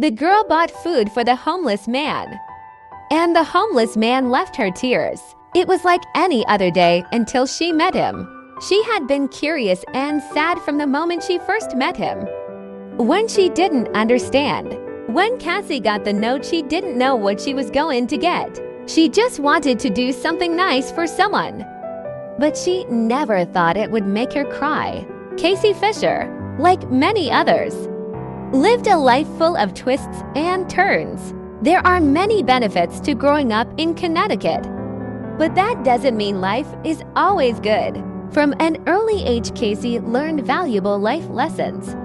The girl bought food for the homeless man, and the homeless man left her tears. It was like any other day until she met him. She had been curious and sad from the moment she first met him. When she didn't understand. When Cassie got the note, she didn't know what she was going to get. She just wanted to do something nice for someone. But she never thought it would make her cry. Casey Fisher, like many others, lived a life full of twists and turns. There are many benefits to growing up in Connecticut. But that doesn't mean life is always good. From an early age, Casey learned valuable life lessons.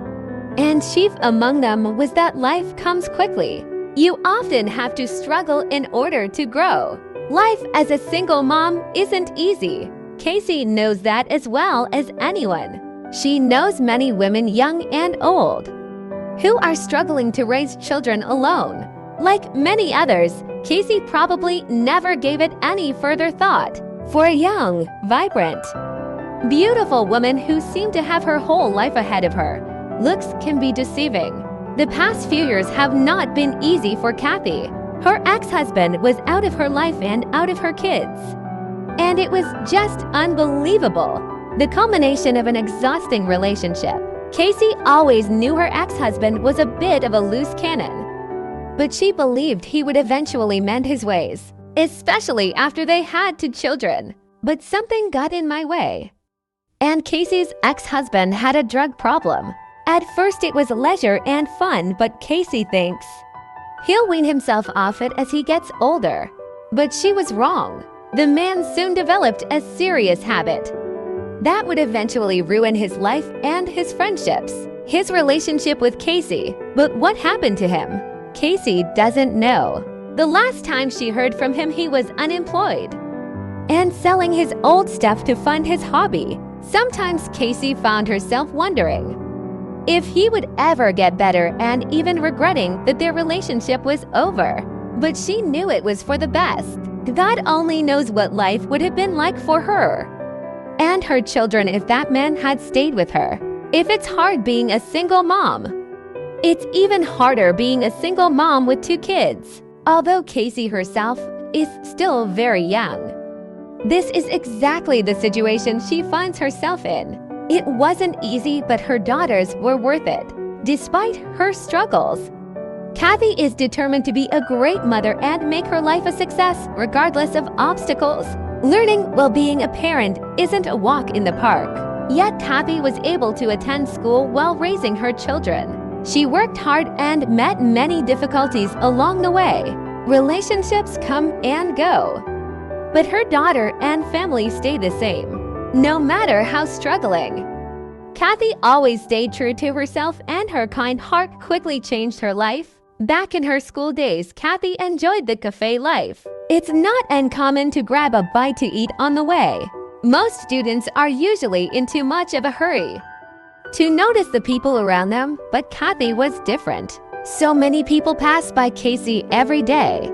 And chief among them was that life comes quickly. You often have to struggle in order to grow. Life as a single mom isn't easy. Casey knows that as well as anyone. She knows many women, young and old, who are struggling to raise children alone. Like many others, Casey probably never gave it any further thought. For a young, vibrant, beautiful woman who seemed to have her whole life ahead of her, looks can be deceiving. The past few years have not been easy for Kathy. Her ex-husband was out of her life and out of her kids. And it was just unbelievable. The culmination of an exhausting relationship. Casey always knew her ex-husband was a bit of a loose cannon, but she believed he would eventually mend his ways, especially after they had 2 children. But something got in my way. And Casey's ex-husband had a drug problem. At first it was leisure and fun, but Casey thinks he'll wean himself off it as he gets older. But she was wrong. The man soon developed a serious habit that would eventually ruin his life and his friendships, his relationship with Casey. But what happened to him? Casey doesn't know. The last time she heard from him, he was unemployed and selling his old stuff to fund his hobby. Sometimes Casey found herself wondering if he would ever get better and even regretting that their relationship was over. But she knew it was for the best. God only knows what life would have been like for her and her children if that man had stayed with her. If it's hard being a single mom, it's even harder being a single mom with 2 kids. Although Casey herself is still very young, this is exactly the situation she finds herself in. It wasn't easy, but her daughters were worth it, despite her struggles. Kathy is determined to be a great mother and make her life a success, regardless of obstacles. Learning while being a parent isn't a walk in the park. Yet Kathy was able to attend school while raising her children. She worked hard and met many difficulties along the way. Relationships come and go, but her daughter and family stay the same. No matter how struggling, Kathy always stayed true to herself, and her kind heart quickly changed her life. Back in her school days, Kathy enjoyed the cafe life. It's not uncommon to grab a bite to eat on the way. Most students are usually in too much of a hurry to notice the people around them, but Kathy was different. So many people pass by Casey every day.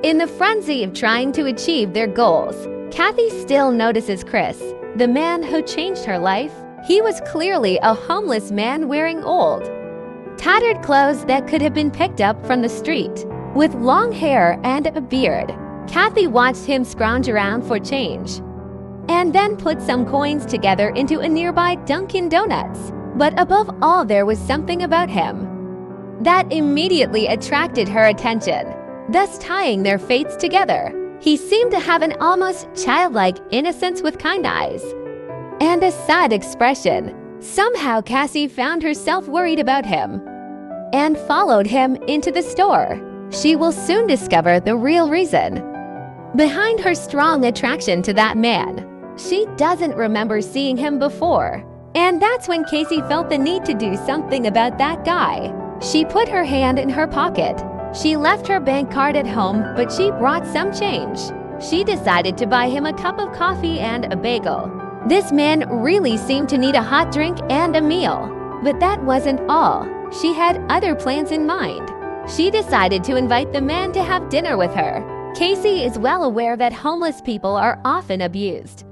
In the frenzy of trying to achieve their goals, Kathy still notices Chris, the man who changed her life. He was clearly a homeless man wearing old, tattered clothes that could have been picked up from the street. With long hair and a beard, Kathy watched him scrounge around for change and then put some coins together into a nearby Dunkin' Donuts. But above all, there was something about him that immediately attracted her attention, thus tying their fates together. He seemed to have an almost childlike innocence with kind eyes and a sad expression. Somehow Cassie found herself worried about him and followed him into the store. She will soon discover the real reason behind her strong attraction to that man. She doesn't remember seeing him before, and that's when Casey felt the need to do something about that guy. She put her hand in her pocket. She left her bank card at home, but she brought some change. She decided to buy him a cup of coffee and a bagel. This man really seemed to need a hot drink and a meal. But that wasn't all. She had other plans in mind. She decided to invite the man to have dinner with her. Casey is well aware that homeless people are often abused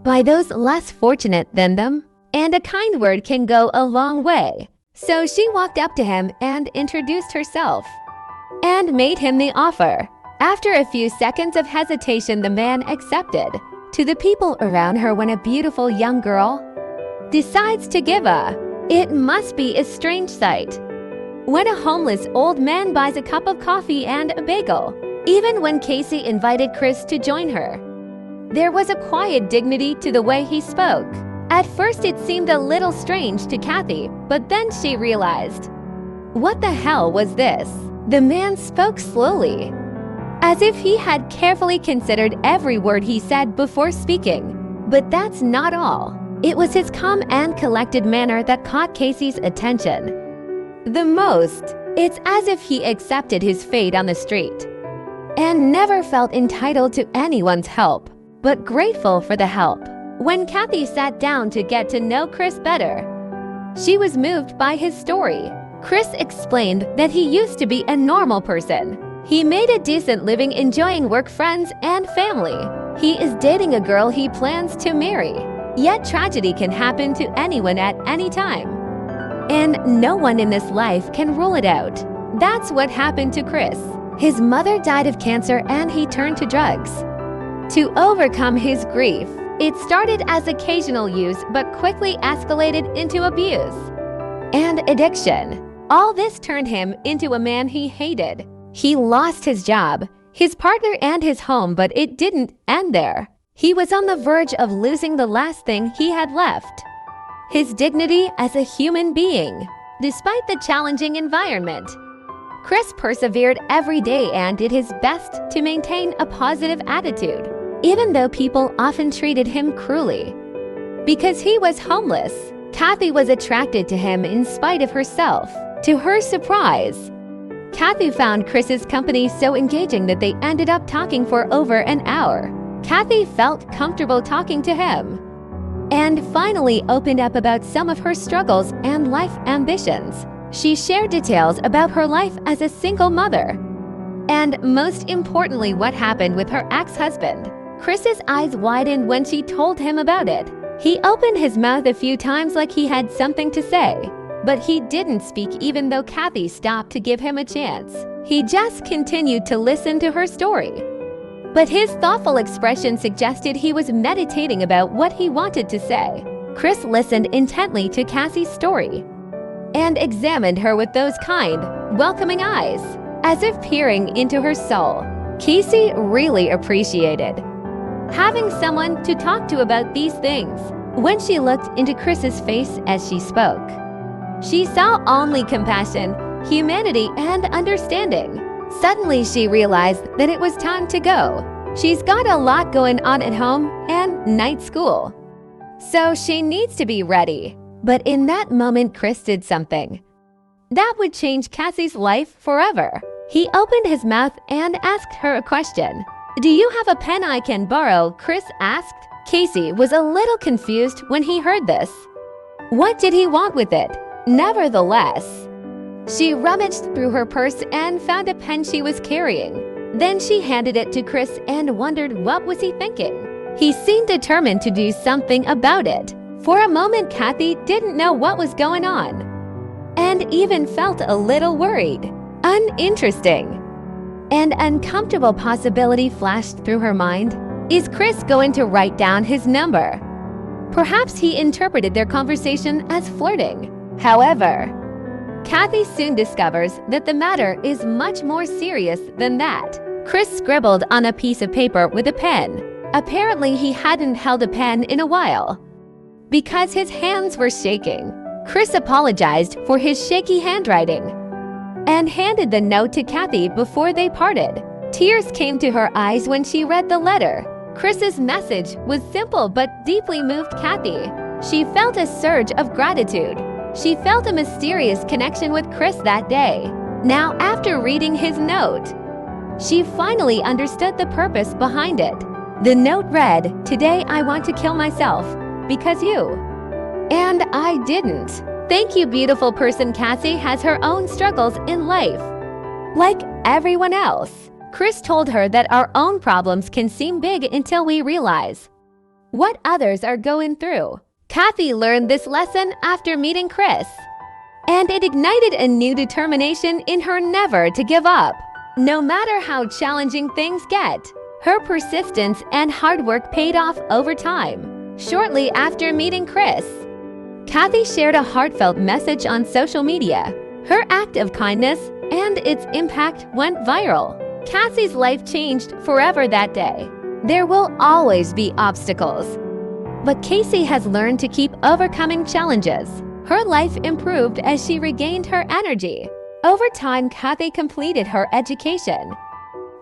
by those less fortunate than them, and a kind word can go a long way. So she walked up to him and introduced herself and made him the offer. After a few seconds of hesitation, the man accepted. To the people around her, when a beautiful young girl decides to give it must be a strange sight. When a homeless old man buys a cup of coffee and a bagel, even when Casey invited Chris to join her, there was a quiet dignity to the way he spoke. At first it seemed a little strange to Kathy, but then she realized, what the hell was this? The man spoke slowly, as if he had carefully considered every word he said before speaking. But that's not all. It was his calm and collected manner that caught Casey's attention the most. It's as if he accepted his fate on the street and never felt entitled to anyone's help, but grateful for the help. When Kathy sat down to get to know Chris better, she was moved by his story. Chris explained that he used to be a normal person. He made a decent living enjoying work, friends, and family. He is dating a girl he plans to marry. Yet tragedy can happen to anyone at any time, and no one in this life can rule it out. That's what happened to Chris. His mother died of cancer and he turned to drugs to overcome his grief. It started as occasional use but quickly escalated into abuse and addiction. All this turned him into a man he hated. He lost his job, his partner, and his home, but it didn't end there. He was on the verge of losing the last thing he had left: his dignity as a human being. Despite the challenging environment, Chris persevered every day and did his best to maintain a positive attitude, even though people often treated him cruelly. Because he was homeless, Kathy was attracted to him in spite of herself. To her surprise, Kathy found Chris's company so engaging that they ended up talking for over an hour. Kathy felt comfortable talking to him and finally opened up about some of her struggles and life ambitions. She shared details about her life as a single mother, and most importantly, what happened with her ex-husband. Chris's eyes widened when she told him about it. He opened his mouth a few times like he had something to say, but he didn't speak even though Kathy stopped to give him a chance. He just continued to listen to her story. But his thoughtful expression suggested he was meditating about what he wanted to say. Chris listened intently to Cassie's story and examined her with those kind, welcoming eyes, as if peering into her soul. Casey really appreciated having someone to talk to about these things. When she looked into Chris's face as she spoke, she saw only compassion, humanity, and understanding. Suddenly, she realized that it was time to go. She's got a lot going on at home and night school, so she needs to be ready. But in that moment, Chris did something that would change Cassie's life forever. He opened his mouth and asked her a question. "Do you have a pen I can borrow?" Chris asked. Casey was a little confused when he heard this. What did he want with it? Nevertheless, she rummaged through her purse and found a pen she was carrying. Then she handed it to Chris and wondered what was he thinking. He seemed determined to do something about it. For a moment, Kathy didn't know what was going on and even felt a little worried. Uninteresting. An uncomfortable possibility flashed through her mind. Is Chris going to write down his number? Perhaps he interpreted their conversation as flirting. However, Kathy soon discovers that the matter is much more serious than that. Chris scribbled on a piece of paper with a pen. Apparently, he hadn't held a pen in a while because his hands were shaking. Chris apologized for his shaky handwriting and handed the note to Kathy before they parted. Tears came to her eyes when she read the letter. Chris's message was simple but deeply moved Kathy. She felt a surge of gratitude. She felt a mysterious connection with Chris that day. Now, after reading his note, she finally understood the purpose behind it. The note read, "Today I want to kill myself because you." And I didn't. Thank you, beautiful person. Cassie has her own struggles in life, like everyone else. Chris told her that our own problems can seem big until we realize what others are going through. Kathy learned this lesson after meeting Chris. and it ignited a new determination in her never to give up. No matter how challenging things get, her persistence and hard work paid off over time. Shortly after meeting Chris, Kathy shared a heartfelt message on social media. Her act of kindness and its impact went viral. Cassie's life changed forever that day. There will always be obstacles, but Casey has learned to keep overcoming challenges. Her life improved as she regained her energy. Over time, Kathy completed her education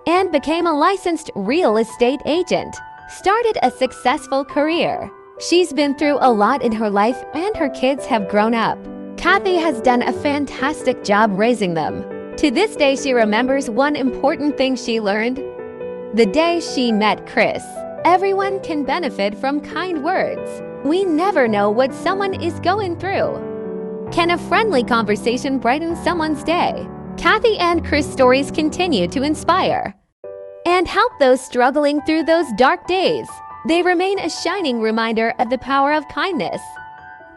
and became a licensed real estate agent, started a successful career. She's been through a lot in her life and her kids have grown up. Kathy has done a fantastic job raising them. To this day, she remembers one important thing she learned. The day she met Chris. Everyone can benefit from kind words. We never know what someone is going through. Can a friendly conversation brighten someone's day? Kathy and Chris' stories continue to inspire and help those struggling through those dark days. They remain a shining reminder of the power of kindness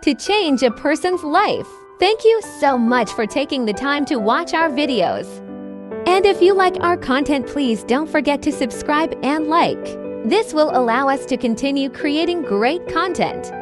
to change a person's life. Thank you so much for taking the time to watch our videos. And if you like our content, please don't forget to subscribe and like. This will allow us to continue creating great content.